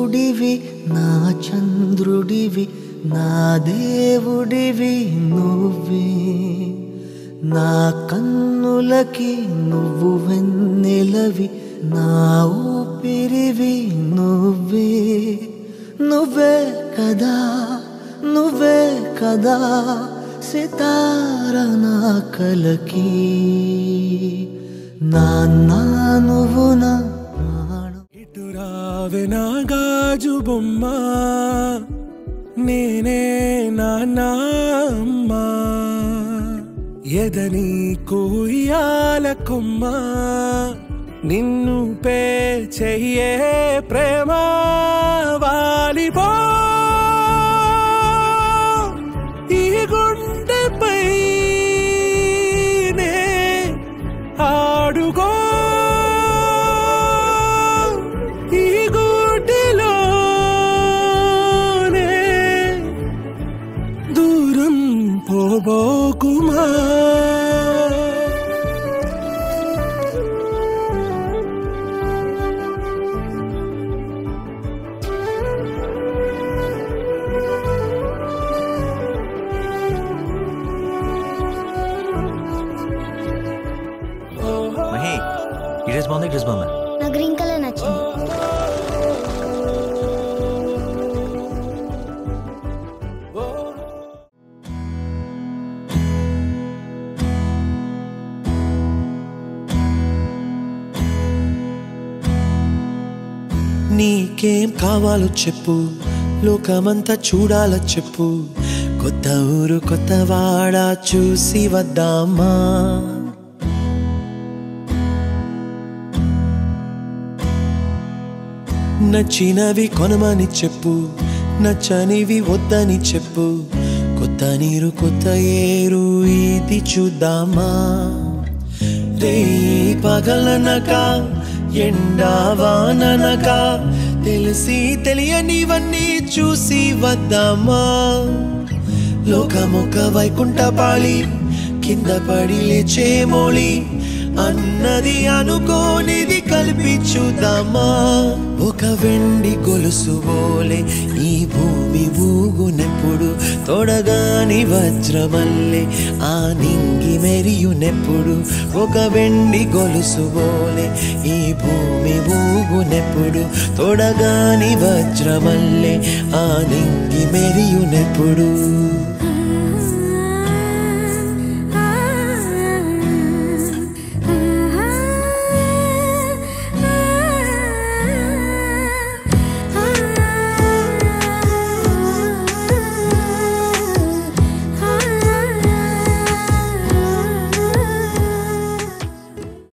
సూర్యుడివి నా చంద్రుడివి నా దేవుడివి నువ్వే నా కన్నులకి నువ్వు వెన్నెలవి నా ఊపిరివి నువ్వే నువ్వే కదా నువ్వే కదా సితార నా కలకి నాన్నా నువ్వు నా ప్రాణం ఇటురావే నా గాజు బొమ్మ నేనే నాన్న అమ్మ ఎదని కోయాల కొమ్మ నిన్ను పే చెయ్యే ప్రేమ వాలిపో ఈ గుండెపై నే ఆడుకో ఈ గుడ్డిలోనే దూరం పోబోకుమా ఈ డ్రెస్ బాగుంది డ్రెస్ బాగుంది నా గ్రీన్ కలర్ నచ్చింది నీకేం కావాలో చెప్పు లోకమంతా చూడాలో చెప్పు కొత్త ఊరు కొత్త వాడ చూసి వద్దామా నచ్చినవి కొనమని చెప్పు నచ్చనివి వద్దని చెప్పు కొత్త నీరు కొత్త ఏరు ఇది చూద్దామా రే పగలనక ఎండా వాననక తెలిసి తెలియనివన్నీ చూసి వద్దామా లోకమొక వైకుంఠపాళి కింద పడి లేచే మోళి అన్నది అనుకోనిది కలిపి చూద్దామా ఒక వెండి గొలుసు బోలే ఈ భూమి ఊగునెప్పుడు తొడగాని వజ్రమల్లే ఆ నింగి మెరియునెప్పుడు ఒక వెండి గొలుసు బోలే ఈ భూమి ఊగునెప్పుడు తొడగాని వజ్రమల్లే ఆ నింగి మెరియునెప్పుడు